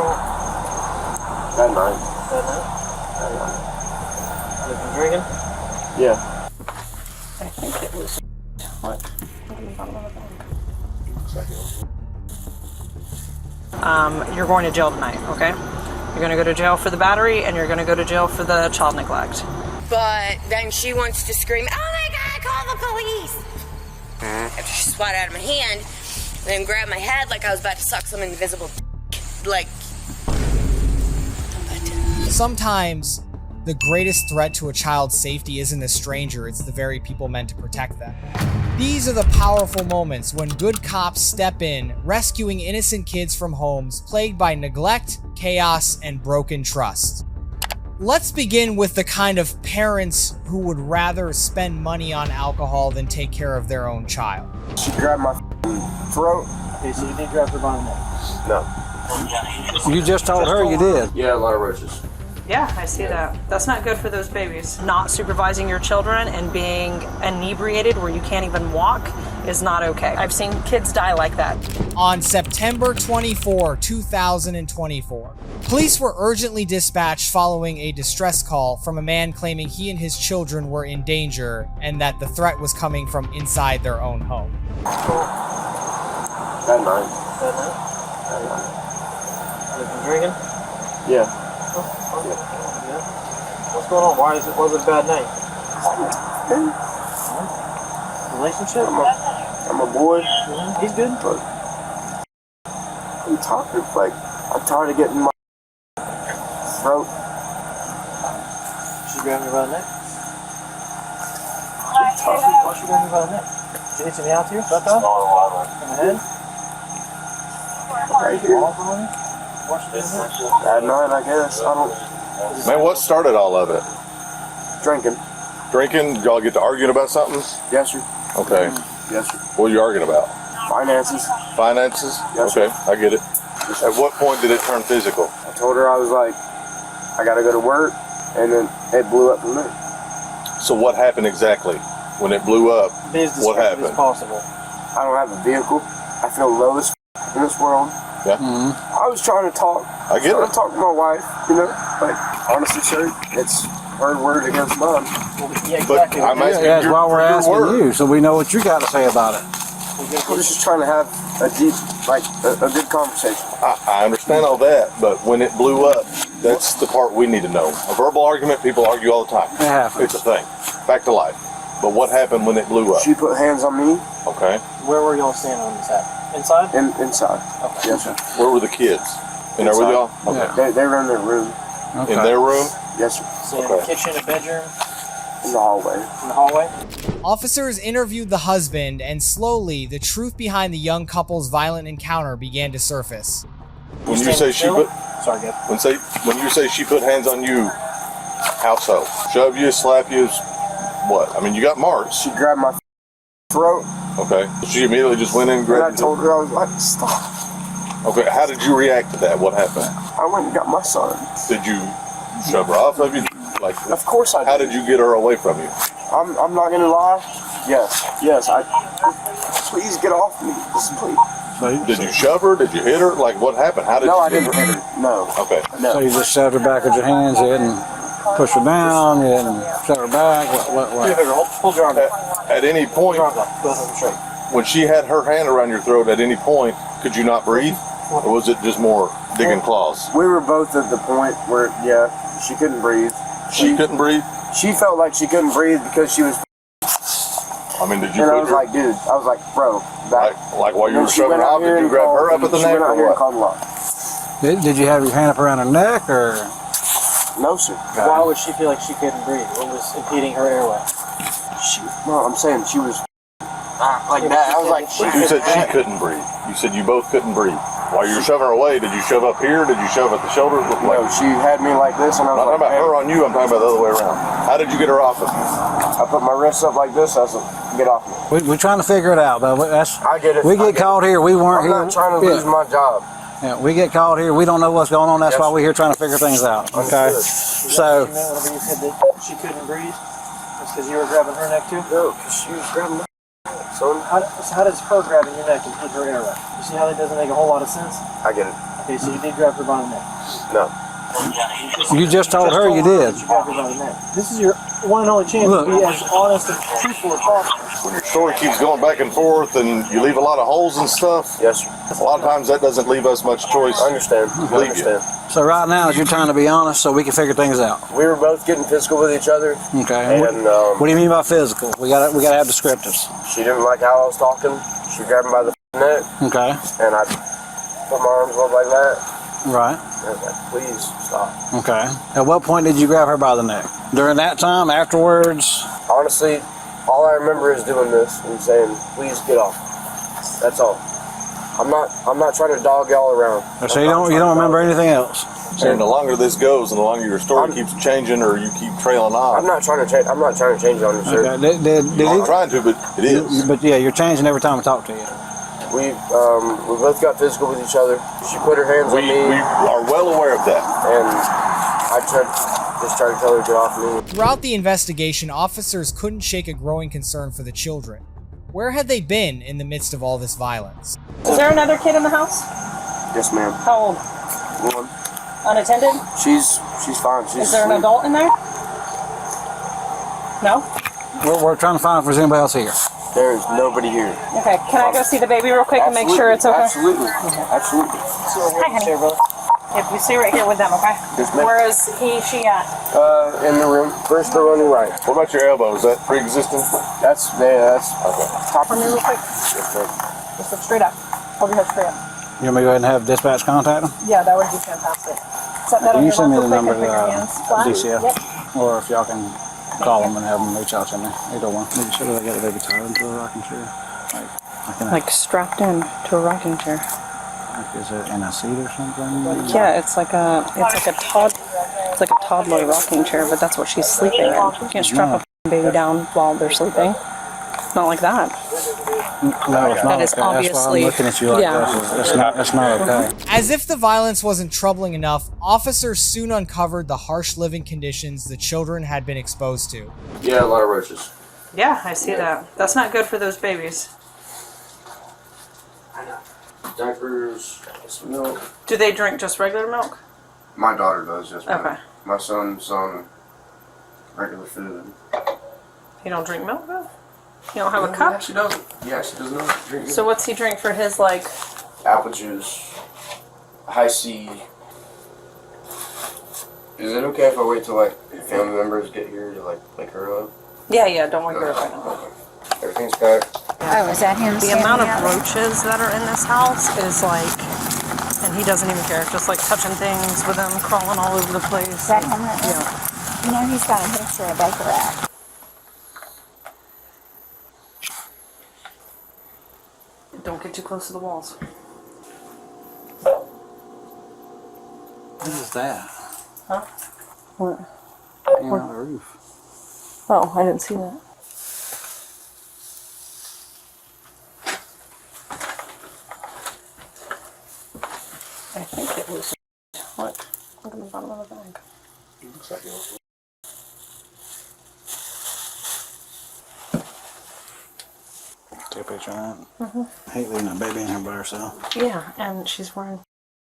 That night. Have you been drinking? Yeah. I think it was. What? You're going to jail tonight, okay? You're going to go to jail for the battery, and you're going to go to jail for the child neglect. But then she wants to scream, "Oh my God, call the police!" After she swat out of my hand, and then grabbed my head like I was about to suck some invisible like. Sometimes the greatest threat to a child's safety isn't a stranger, it's the very people meant to protect them. These are the powerful moments when good cops step in, rescuing innocent kids from homes plagued by neglect, chaos, and broken trust. Let's begin with the kind of parents who would rather spend money on alcohol than take care of their own child. She grabbed my throat. Okay, so you did grab her by the neck? No. You just told her you did. Yeah, a lot of roaches. Yeah, I see that. That's not good for those babies. Not supervising your children and being inebriated where you can't even walk is not okay. I've seen kids die like that. On September 24, 2024, police were urgently dispatched following a distress call from a man claiming he and his children were in danger and that the threat was coming from inside their own home. That night. Have you been drinking? Yeah. What's going on? Was it a bad night? Relationship? I'm a boy. He's good. But I'm tired. Like, I'm tired of getting my throat. She grabbed me by the neck? I'm tired. Why she grabbed me by the neck? She hit me out here? That time? In the head? Right here. Why she doing that? At night, I guess. I don't. Man, what started all of it? Drinking. Drinking? Y'all get to arguing about something? Yes, sir. Okay. Yes, sir. What are you arguing about? Finances. Finances? Yes, okay, sir. I get it. At what point did it turn physical? I told her I was like, I gotta go to work, and then it blew up from there. So what happened exactly? When it blew up, what happened? As possible. I don't have a vehicle. I feel low as in this world. Yeah. I was trying to talk. I get trying it. to talk to my wife, you know. Like, honestly, sir, it's her word against mine. Yeah, But exactly. I'm asking That's your, why we're your asking word. you, so we know what you got to say about it. I was just trying to have a deep, like, a good conversation. I understand all that, but when it blew up, that's the part we need to know. A verbal argument, people argue all the time. It happens. It's a thing. Fact of life. But what happened when it blew up? She put hands on me. Okay. Where were y'all standing on this at? Inside? Inside. Okay. Yes, sir. Where were the kids? In there with y'all? Okay. They were in their room. Okay. In their room? Yes, sir. So in the kitchen, a bedroom, In the hallway. in the hallway? Officers interviewed the husband, and slowly, the truth behind the young couple's violent encounter began to surface. When you say she put, Sorry, Gab. when you say she put hands on you, how so? Shove you, slap you, what? I mean, you got marks. She grabbed my throat, Okay. She immediately just went in and and I grabbed you. told her, I was like, stop. Okay. How did you react to that? What happened? I went and got my son. Did you shove her off of you? Like, Of course I did. how did you get her away from you? I'm not gonna lie. Yes. Please get off me. Just please. Did you shove her? Did you hit her? Like, what happened? How did No, you I didn't hit her. No. Okay. No. So you just shoved her back with your hands, you didn't push her down, you didn't shove her back, what? Hold your arm up. At any point, Hold your arm up. Both of them straight. when she had her hand around your throat, at any point, could you not breathe? Or was it just more digging claws? We were both at the point where, yeah, she couldn't breathe. She couldn't breathe? She felt like she couldn't breathe because she was. I mean, did you And I put was her, like, dude, I was like, bro, back. like while you And were she shoving went her out off, here did you and grab called- her up at the she neck went out or here and what? called law. Did you have your hand up around her neck, or? No, sir. Why would she feel like she couldn't breathe? What was impeding her airway? No, I'm saying she was like that. I was like, You said she couldn't breathe. You said you both couldn't breathe. While you were shoving her away, did you shove up here? Did you shove at the shoulders? no, she had me like this, and I I'm was not talking like, about her hey. on you, I'm talking about the other way around. How did you get her off of you? I put my wrists up like this. I was like, get off me. We're trying to figure it out, though. That's, I get it. we I get get caught here, we weren't I'm here. not trying to lose my job. Yeah, we get caught here, we don't know what's going on, that's Yes. why we're here trying to figure things out, okay? Understood. So, Whenever you said that she couldn't breathe, it's because you were grabbing her neck too? No, because she was grabbing my so How does her grabbing your neck impede her airway? You see how that doesn't make a whole lot of sense? I get it. Okay, so you did grab her by the neck. No. You just told her you did. You grabbed her by the neck. This is your one and only chance to be as honest and truthful as possible. When your story keeps going back and forth and you leave a lot of holes and stuff, Yes, sir. a lot of times that doesn't leave us much choice. I understand. I Believe you. understand. So right now, you're trying to be honest so we can figure things out. We were both getting physical with each other. Okay. And What do you mean by physical? We gotta have descriptives. she didn't like how I was talking. She grabbed me by the neck, Okay. and I put my arms up like that. Right. And I was like, please stop. Okay. At what point did you grab her by the neck? During that time? Afterwards? Honestly, all I remember is doing this and saying, please get off. That's all. I'm not trying to dog y'all around. So you don't remember anything else? And the longer this goes and the longer your story keeps changing or you keep trailing off. I'm not trying to change. I'm not trying to change it on you, sir. Okay. Did I'm he? trying to, but it is. But yeah, you're changing every time I talk to you. We both got physical with each other. She put her hands on We me, are well aware of that. and I just tried to tell her to get off me. Throughout the investigation, officers couldn't shake a growing concern for the children. Where had they been in the midst of all this violence? Is there another kid in the house? Yes, ma'am. How old? One. Unattended? She's fine. She's Is there an asleep. adult in there? No? We're trying to find if there's anybody else here. There is nobody here. Okay, can I go see the baby real quick and make sure it's okay? Absolutely. Absolutely. Hi, honey. Yep, you stay right here with them, okay? Yes, ma'am. Where is she at? In the room. First row on your right. What about your elbow? Is that pre-existing? That's okay. Top for me real quick. Yes, ma'am. Just look straight up. Hold your head straight up. You want me to go ahead and have dispatch contact them? Yeah, that would be fantastic. Set that Can on you your send me lap the real quick number and to put your hands flat. DCF? Yep. Or if y'all can call them and have them reach out to me. Either one. Make sure that I got the baby tied into a rocking chair. Like strapped in to a rocking chair. Is it in a seat or something? Yeah, it's like a toddler rocking chair, but that's what she's sleeping in. You can't strap a baby down while they're sleeping. Not like that. No, it's not. That is okay. That's why obviously- I'm looking at you like yeah. this. That's not okay. As if the violence wasn't troubling enough, officers soon uncovered the harsh living conditions the children had been exposed to. Yeah, a lot of roaches. Yeah, I see that. That's not good for those babies. Diapers, some milk. Do they drink just regular milk? My daughter does, yes, ma'am. Okay. My son's on regular food. You don't drink milk though? You don't have a cup? Yeah, she doesn't. Yeah, she does not drink So what's he drink for his like? apple juice, high C. Is it okay if I wait till like family members get here to like pick her up? Yeah, don't wake her up right now. Okay. Everything's got. Oh, is that him? The amount of roaches that are in this house is like, and he doesn't even care, just like touching things with them, crawling all over the place. Is that him? Yeah. You know, he's got a history of Baker Act. Don't get too close to the walls. What is that? Huh? What? Hanging on the roof. Oh, I didn't see that. I think it was. What? Look at the bottom of the bag. Looks like it was. Take a picture of that. I hate leaving a baby in here by herself. Yeah, and she's wearing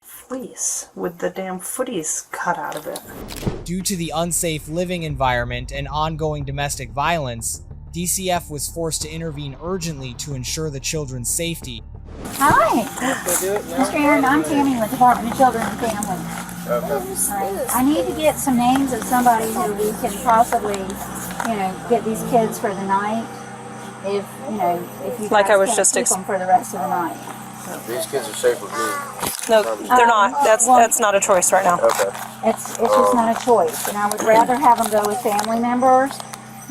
fleece with the damn footies cut out of it. Due to the unsafe living environment and ongoing domestic violence, DCF was forced to intervene urgently to ensure the children's safety. Hi. Mr. Aaron, I'm Tammy with Department of Children and Family. I need to get some names of somebody who we can possibly, get these kids for the night. If you Like guys I was can't just keep them for the rest of the night. These kids are safe with me. No, they're not. That's not a choice right now. Okay. It's just not a choice, and I would rather have them go with family members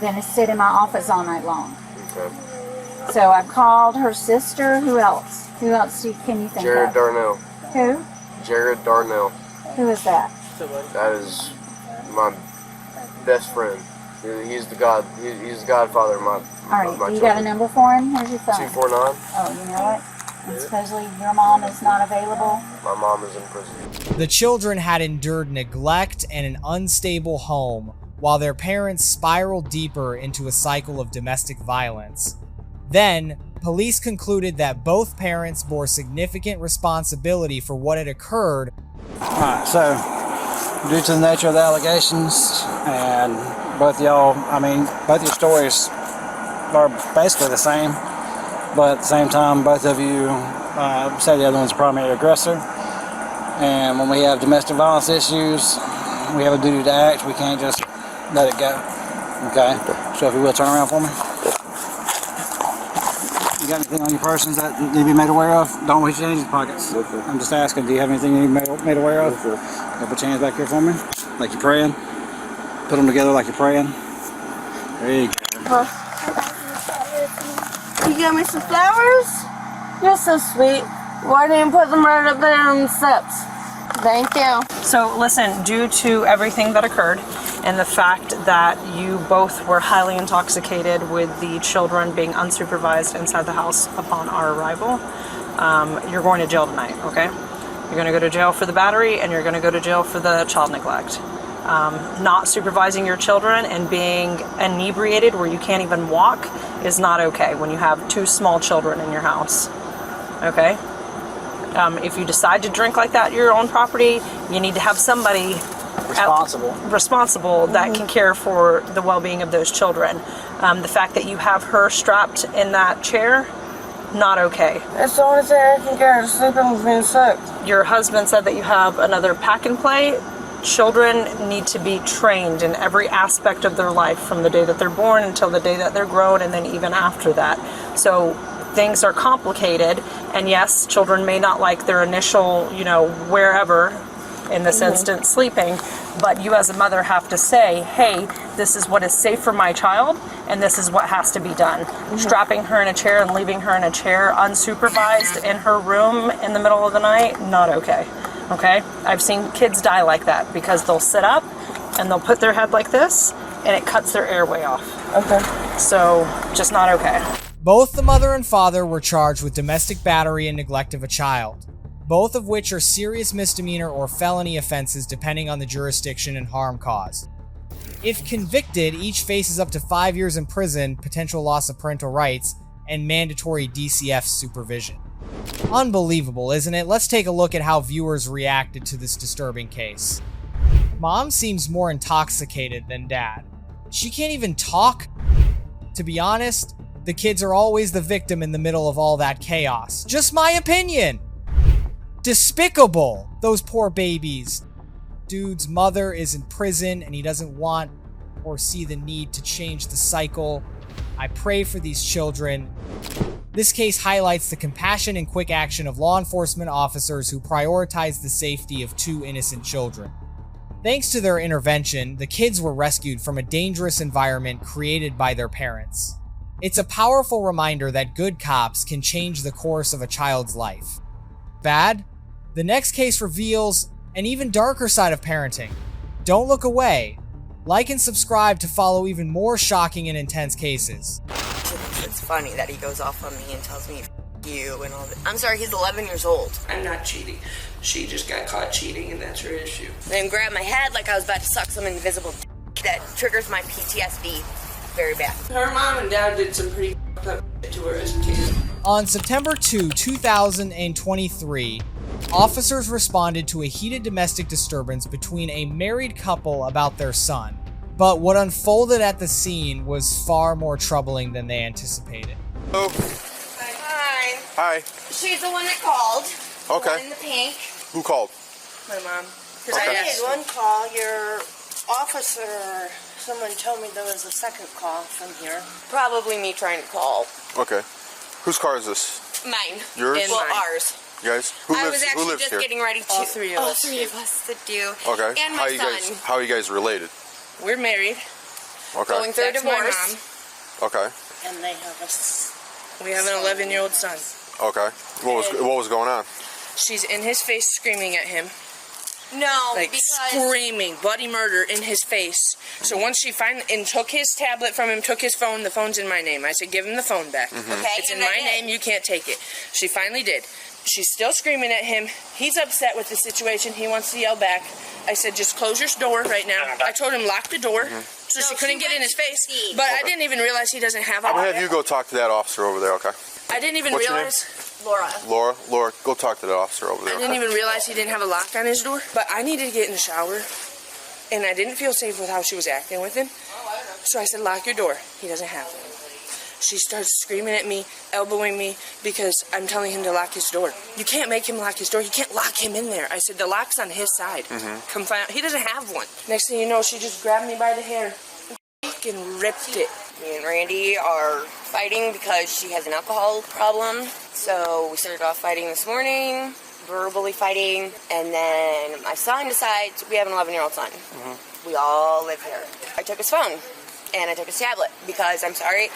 than to sit in my office all night long. Okay. So I called her sister. Who else? Who else can you think Jared of? Darnell. Who? Jared Darnell. Who is that? That is my best friend. He's the godfather of my. All right, you got a number for him? Here's your phone. 249. Oh, you know what? And supposedly your mom is not available. My mom is in prison. The children had endured neglect and an unstable home, while their parents spiraled deeper into a cycle of domestic violence. Then, police concluded that both parents bore significant responsibility for what had occurred. Alright, so due to the nature of the allegations and both your stories are basically the same, but at the same time both of you say the other one's the primary aggressor, and when we have domestic violence issues we have a duty to act. We can't just let it go. Okay, so if you will turn around for me. You got anything on your persons that need to be made aware of? Don't reach into your pockets. Okay. I'm just asking, do you have anything you need to be made aware of? Okay. Put your hands back here for me, like you're praying. Put them together like you're praying. There you go. You got me some flowers? You're so sweet. Why didn't you put them right up there on the steps? Thank you. So listen, due to everything that occurred and the fact that you both were highly intoxicated with the children being unsupervised inside the house upon our arrival, you're going to jail tonight, okay? You're going to go to jail for the battery and you're going to go to jail for the child neglect. Not supervising your children and being inebriated where you can't even walk is not okay when you have 2 small children in your house, okay? If you decide to drink like that at your own property, you need to have somebody responsible that can care for the well-being of those children. The fact that you have her strapped in that chair, not okay. That's the only thing I can get, is sleeping with being sick. Your husband said that you have another pack and play. Children need to be trained in every aspect of their life from the day that they're born until the day that they're grown, and then even after that. So things are complicated, and yes, children may not like their initial, wherever, in this instance, sleeping, but you as a mother have to say, hey, this is what is safe for my child, and this is what has to be done. Strapping her in a chair and leaving her in a chair unsupervised in her room in the middle of the night, not okay. Okay? I've seen kids die like that because they'll sit up and they'll put their head like this and it cuts their airway off. Okay. So, just not okay. Both the mother and father were charged with domestic battery and neglect of a child, both of which are serious misdemeanor or felony offenses depending on the jurisdiction and harm caused. If convicted, each faces up to 5 years in prison, potential loss of parental rights, and mandatory DCF supervision. Unbelievable, isn't it? Let's take a look at how viewers reacted to this disturbing case. Mom seems more intoxicated than Dad. She can't even talk. To be honest, the kids are always the victim in the middle of all that chaos. Just my opinion! Despicable! Those poor babies. Dude's mother is in prison and he doesn't want or see the need to change the cycle. I pray for these children. This case highlights the compassion and quick action of law enforcement officers who prioritize the safety of 2 innocent children. Thanks to their intervention, the kids were rescued from a dangerous environment created by their parents. It's a powerful reminder that good cops can change the course of a child's life. Bad? The next case reveals an even darker side of parenting. Don't look away. Like and subscribe to follow even more shocking and intense cases. It's funny that he goes off on me and tells me you and all that. I'm sorry, he's 11 years old. I'm not cheating. She just got caught cheating and that's her issue. Then grabbed my head like I was about to suck some invisible that triggers my PTSD very bad. Her mom and dad did some pretty up to her as a kid. On September 2, 2023, officers responded to a heated domestic disturbance between a married couple about their son. But what unfolded at the scene was far more troubling than they anticipated. Hello. Hi. Hi. She's the one that called. Okay. The one in the pink. Who called? My mom. Okay. I had one call. Your officer or someone told me there was a second call from here. Probably me trying to call. Okay. Whose car is this? Mine. Yours? Well, Mine. ours. You guys? Who I lives, was actually who lives just here? getting ready to. All three of all us. 3 of us that do. Okay. And my son. How are you guys related? We're married. Okay. Going through a That's my divorce. Okay. And they have We have an 11-year-old son. Okay. What was going on? She's in his face screaming at him. No, Like because screaming, bloody murder in his face. So once she finally took his tablet from him, took his phone, the phone's in my name. I said, give him the phone back. okay, It's in and I my did. name, you can't take it. She finally did. She's still screaming at him. He's upset with the situation. He wants to yell back. I said, just close your door right now. I told him lock the door so she couldn't get in his face. But I didn't even realize he doesn't have a lock. I'm gonna have you go talk to that officer over there, okay? I didn't even What's your realize. Laura. Laura, go talk to that officer over there. I didn't even realize he didn't have a lock on his door. But I needed to get in the shower. And I didn't feel safe with how she was acting with him. So I said, lock your door. He doesn't have one. She starts screaming at me, elbowing me, because I'm telling him to lock his door. You can't make him lock his door. You can't lock him in there. I said, the lock's on his side. Come find out. He doesn't have one. Next thing you know, she just grabbed me by the hair and fucking ripped it. Me and Randy are fighting because she has an alcohol problem. So we started off fighting this morning, verbally fighting, and then my son decides, we have an 11-year-old son. We all live here. I took his phone and I took his tablet because, I'm sorry,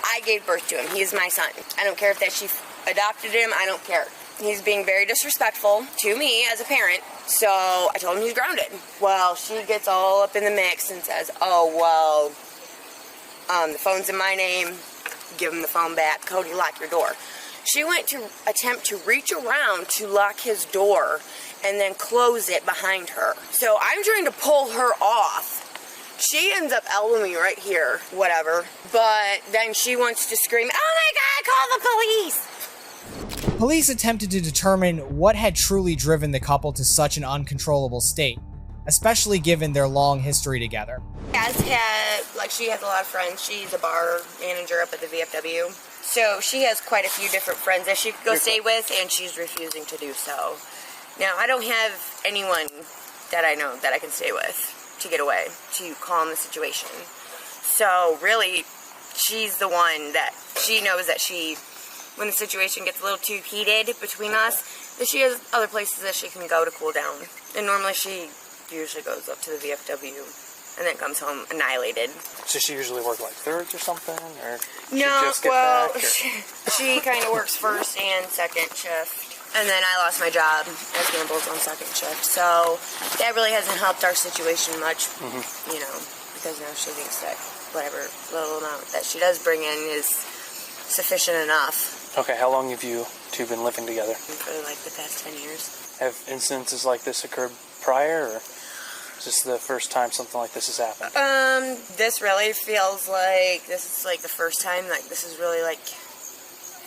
I gave birth to him. He is my son. I don't care if that she adopted him. I don't care. He's being very disrespectful to me as a parent, so I told him he's grounded. Well, she gets all up in the mix and says, oh, well, the phone's in my name. Give him the phone back. Cody, lock your door. She went to attempt to reach around to lock his door and then close it behind her. So I'm trying to pull her off. She ends up elbowing me right here, whatever. But then she wants to scream, oh my God, call the police! Police attempted to determine what had truly driven the couple to such an uncontrollable state, especially given their long history together. She has a lot of friends. She's a bar manager up at the VFW. So she has quite a few different friends that she could go stay with, and she's refusing to do so. Now, I don't have anyone that I know that I can stay with to get away, to calm the situation. So really, she's the one that she knows that when the situation gets a little too heated between us, that she has other places that she can go to cool down. And normally she usually goes up to the VFW and then comes home annihilated. So she usually work like thirds or something, or no? Well, she kind of works first and second shift. And then I lost my job at Campbell's on second shift. So that really hasn't helped our situation much, you know, because now she thinks that whatever little amount that she does bring in is sufficient enough. Okay, how long have you two been living together? For like the past 10 years. Have incidences like this occurred prior, or is this the first time something like this has happened? This really feels like this is like the first time like this is really like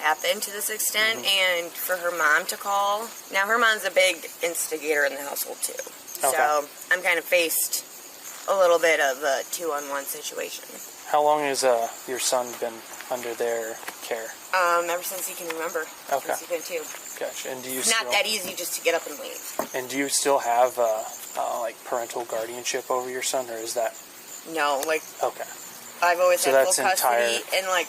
happened to this extent, and for her mom to call. Now, her mom's a big instigator in the household, too. Okay. So, I'm kind of faced a little bit of a 2-on-1 situation. How long has your son been under their care? Ever since he can remember. Okay. Since he's been 2. Gotcha. And do you it's not that easy just to get up and leave. And do you still have, like, parental guardianship over your son, or is that... No, like... Okay. I've always had full custody, entire... and, like,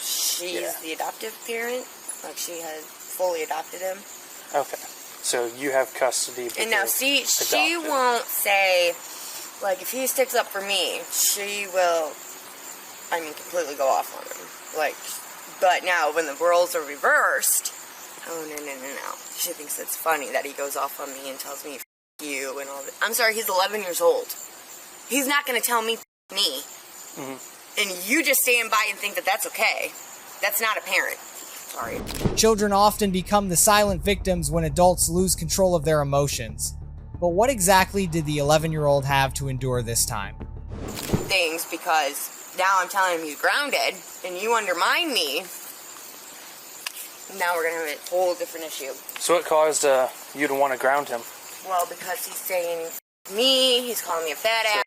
she's the adoptive parent. Like, she has fully adopted him. Okay. So you have custody. And now, see, she won't say, like, if he sticks up for me, she will, I mean, completely go off on him. Like, but now, when the roles are reversed, oh, no. She thinks it's funny that he goes off on me and tells me, F you, and all that. I'm sorry, he's 11 years old. He's not going to tell me, F me. And you just stand by and think that that's okay. That's not a parent. Sorry. Children often become the silent victims when adults lose control of their emotions. But what exactly did the 11-year-old have to endure this time? Things, because now I'm telling him he's grounded, and you undermine me. Now we're going to have a whole different issue. So what caused you to want to ground him? Well, because he's saying me, he's calling me a fat ass.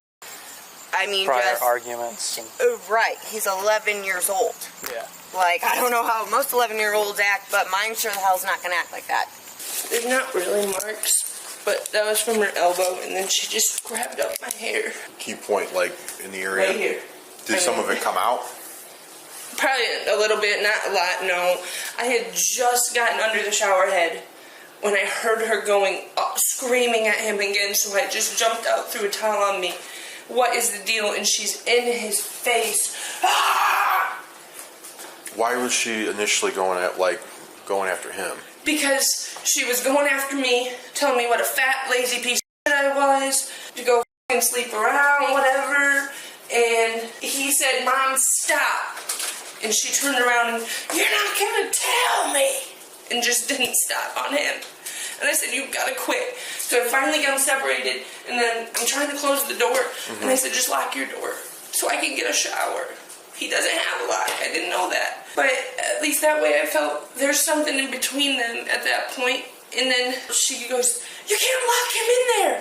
I mean, prior arguments. And... Right. He's 11 years old. Yeah. Like, I don't know how most 11-year-olds act, but mine sure the hell's not going to act like that. There's not really marks, but that was from her elbow, and then she just grabbed up my hair. Key point, like, in the area? Right here. Did some of it come out? Probably a little bit, not a lot, no. I had just gotten under the shower head when I heard her going up, screaming at him again, so I just jumped out, threw a towel on me. What is the deal? And she's in his face. Ah! Why was she initially going after him? Because she was going after me, telling me what a fat, lazy piece of shit I was, to go f***ing sleep around, whatever. And he said, Mom, stop. And she turned around and, you're not gonna tell me. and just didn't stop on him. And I said, you've got to quit. So I finally got him separated, and then I'm trying to close the door, and I said, just lock your door so I can get a shower. He doesn't have a lock. I didn't know that. But at least that way I felt there's something in between them at that point. And then she goes, you can't lock him in there.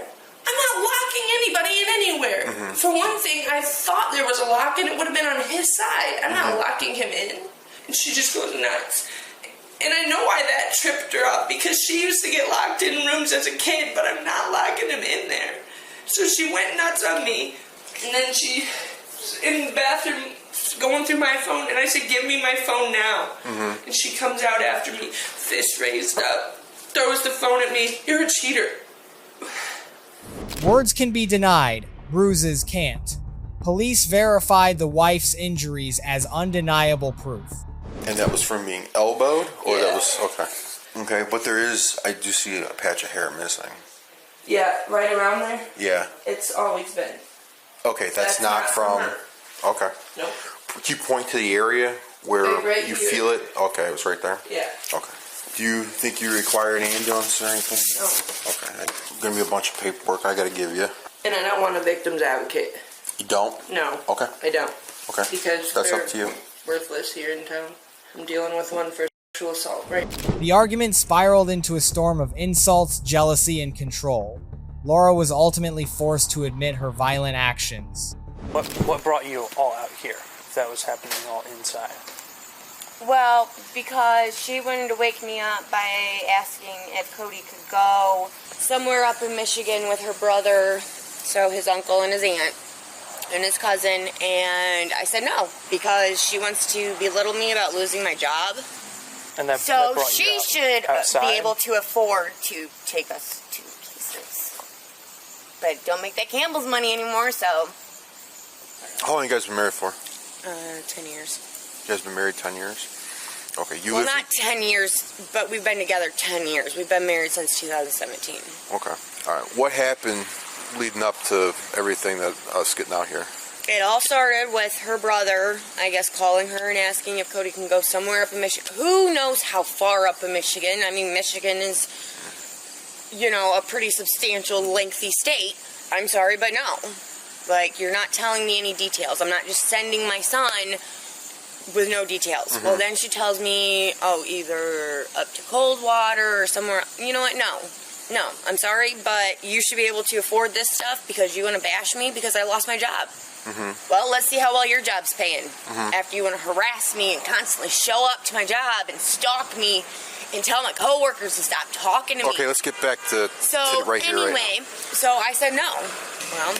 I'm not locking anybody in anywhere. For one thing, I thought there was a lock and it would have been on his side. I'm not locking him in. And she just goes nuts. And I know why that tripped her up, because she used to get locked in rooms as a kid, but I'm not locking him in there. So she went nuts on me. And then she was in the bathroom going through my phone, and I said, give me my phone now. And she comes out after me, fist raised up, throws the phone at me. You're a cheater. Words can be denied, bruises can't. Police verified the wife's injuries as undeniable proof. And that was from being elbowed? Or Yeah. that was, okay. Okay, but there is, I do see a patch of hair missing. Yeah, right around there. Yeah. It's always been. Okay, that's not from, her. okay. Nope. Can you point to the area where Right you here. feel it? Okay, it was right there? Yeah. Okay. Do you think you require an ambulance or anything? No. Okay, gonna be a bunch of paperwork I gotta give you. And I don't want a victim's advocate. You don't? No. Okay. I don't. Okay. Because that's they're up to you. worthless here in town. I'm dealing with one for sexual assault, right? The argument spiraled into a storm of insults, jealousy, and control. Laura was ultimately forced to admit her violent actions. What brought you all out here? If that was happening all inside. Well, because she wanted to wake me up by asking if Cody could go somewhere up in Michigan with her brother, so his uncle and his aunt and his cousin, and I said no, because she wants to belittle me about losing my job. And that So brought she you should outside? be able to afford to take us to pieces. But don't make that Campbell's money anymore, so... How long you guys been married for? 10 years. You guys been married 10 years? Okay, you Well, live... not 10 years, but we've been together 10 years. We've been married since 2017. Okay. Alright, what happened leading up to everything that us getting out here? It all started with her brother, I guess, calling her and asking if Cody can go somewhere up in Michigan. Who knows how far up in Michigan? I mean, Michigan is, you know, a pretty substantial, lengthy state. I'm sorry, but no. Like, you're not telling me any details. I'm not just sending my son with no details. Well, then she tells me, oh, either up to Coldwater or somewhere. You know what? No, I'm sorry, but you should be able to afford this stuff because you want to bash me because I lost my job. Well, let's see how well your job's paying. After you want to harass me and constantly show up to my job and stalk me and tell my coworkers to stop talking to me. Okay, let's get back to right here, anyway, right now. so I said no. Well,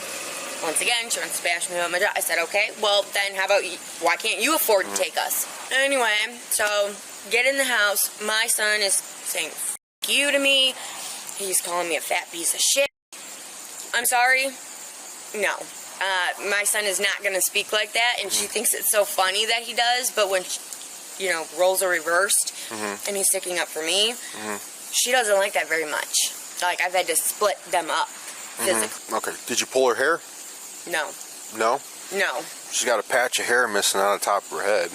once again, she wants to bash me about my job. I said, okay, well, then how about you? Why can't you afford to take us? Anyway, so get in the house. My son is saying F you to me. He's calling me a fat piece of shit. I'm sorry. No. My son is not going to speak like that, and she thinks it's so funny that he does, but when, you know, roles are reversed, and he's sticking up for me, she doesn't like that very much. Like, I've had to split them up physically. Okay, did you pull her hair? No. No? No. She's got a patch of hair missing on the top of her head.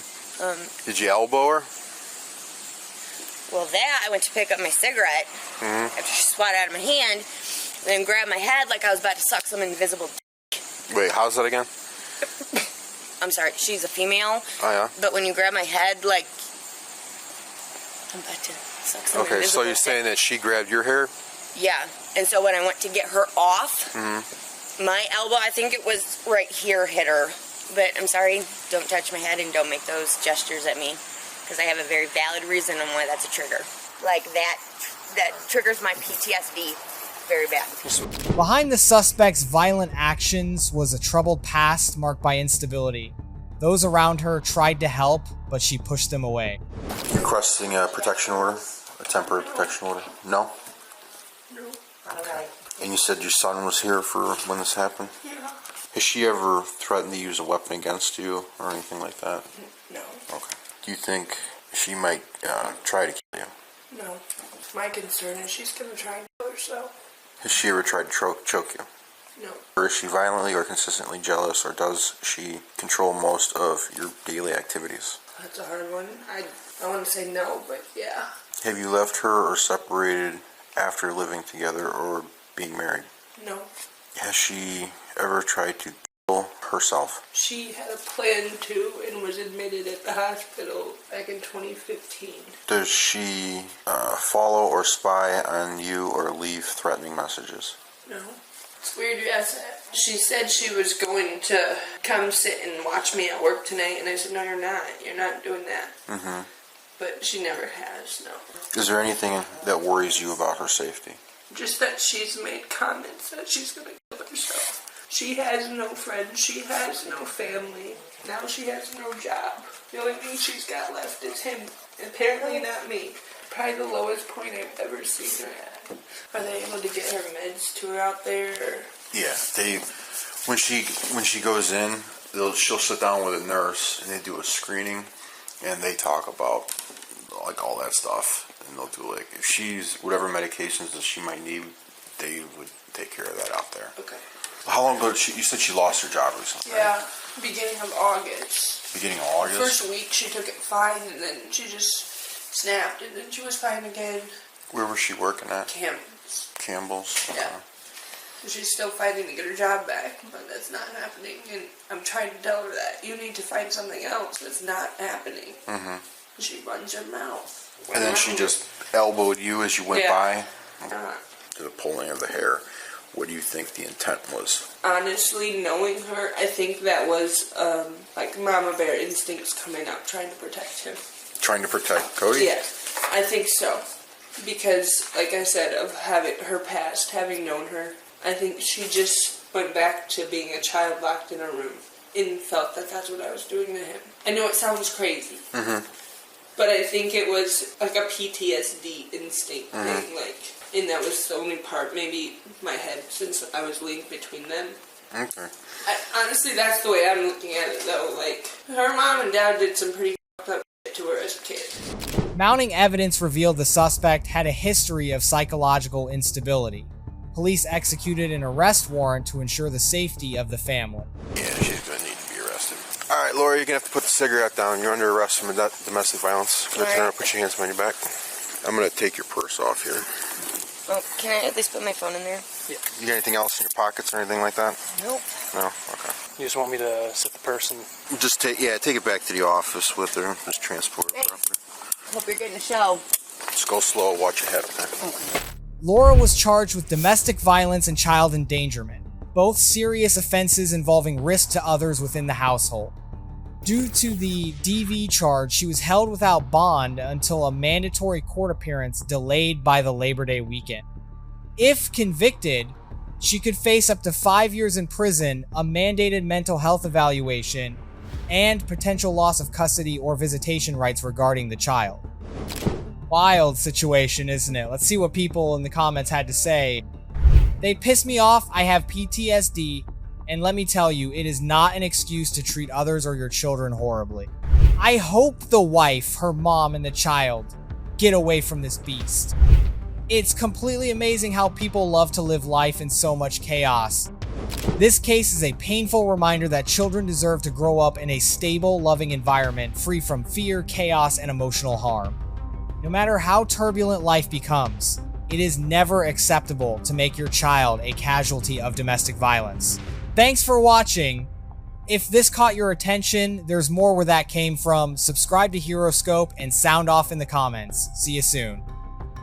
Did you elbow her? Well, that, I went to pick up my cigarette after she swat out of my hand, and then grabbed my head like I was about to suck some invisible dick. Wait, how's that again? I'm sorry, she's a female. Oh, yeah? But when you grab my head, like, I'm about to suck some Okay, so invisible you're dick. saying that she grabbed your hair? Yeah, and so when I went to get her off, my elbow, I think it was right here, hit her. But I'm sorry, don't touch my head and don't make those gestures at me, because I have a very valid reason on why that's a trigger. Like, that triggers my PTSD very bad. Behind the suspect's violent actions was a troubled past marked by instability. Those around her tried to help, but she pushed them away. You're requesting a protection order? A temporary protection order? No? Okay. And you said your son was here for when this happened? Yeah. Has she ever threatened to use a weapon against you or anything like that? No. Okay. Do you think she might try to kill you? No. My concern is she's going to try and kill herself. Has she ever tried to choke you? No. Or is she violently or consistently jealous, or does she control most of your daily activities? That's a hard one. I want to say no, but yeah. Have you left her or separated after living together or being married? No. Has she ever tried to kill herself? She had a plan to and was admitted at the hospital back in 2015. Does she follow or spy on you or leave threatening messages? No. It's weird you ask that. She said she was going to come sit and watch me at work tonight, and I said, no, you're not. You're not doing that. Mm-hmm. But she never has, no. Is there anything that worries you about her safety? Just that she's made comments that she's going to kill herself. She has no friends. She has no family. Now she has no job. The only thing she's got left is him. Apparently not me. Probably the lowest point I've ever seen her at. Are they able to get her meds to her out there? Or? Yeah, when she goes in, she'll sit down with a nurse and they do a screening, and they talk about like all that stuff, and they'll do like if she's whatever medications that she might need, they would take care of that out there. Okay. How long ago you said she lost her job recently? Yeah, beginning of August. Beginning of August? First week she took it fine, and then she just snapped, and then she was fine again. Where was she working at? Campbell's. Okay. Yeah. She's still fighting to get her job back, but that's not happening, and I'm trying to tell her that. You need to find something else that's not happening. Mm-hmm. She runs her mouth. And then she just elbowed you as you went by? Yeah. To the pulling of the hair. What do you think the intent was? Honestly, knowing her, I think that was like mama bear instincts coming up, trying to protect him. Trying to protect Cody? Yeah, I think so. Because, like I said, of having her past, having known her, I think she just went back to being a child locked in a room and felt that that's what I was doing to him. I know it sounds crazy, but I think it was like a PTSD instinct thing, like, and that was the only part, maybe my head, since I was linked between them. Okay. Honestly, that's the way I'm looking at it, though. Like, her mom and dad did some pretty fucked up shit to her as a kid. Mounting evidence revealed the suspect had a history of psychological instability. Police executed an arrest warrant to ensure the safety of the family. Yeah, she's going to need to be arrested. All right, Laura, you're going to have to put the cigarette down. You're under arrest for domestic violence. Turn around, put your hands behind your back. I'm going to take your purse off here. Oh, can I at least put my phone in there? Yeah. You got anything else in your pockets or anything like that? Nope. No? Okay. You just want me to set the purse and... Just take it back to the office with her. Just transport it properly. Hope you're getting a show. Just go slow, watch your head, okay? Okay. Laura was charged with domestic violence and child endangerment, both serious offenses involving risk to others within the household. Due to the DV charge, she was held without bond until a mandatory court appearance delayed by the Labor Day weekend. If convicted, she could face up to 5 years in prison, a mandated mental health evaluation, and potential loss of custody or visitation rights regarding the child. Wild situation, isn't it? Let's see what people in the comments had to say. They piss me off, I have PTSD, and let me tell you, it is not an excuse to treat others or your children horribly. I hope the wife, her mom, and the child get away from this beast. It's completely amazing how people love to live life in so much chaos. This case is a painful reminder that children deserve to grow up in a stable, loving environment free from fear, chaos, and emotional harm. No matter how turbulent life becomes, it is never acceptable to make your child a casualty of domestic violence. Thanks for watching. If this caught your attention, there's more where that came from. Subscribe to HeroScope and sound off in the comments. See you soon.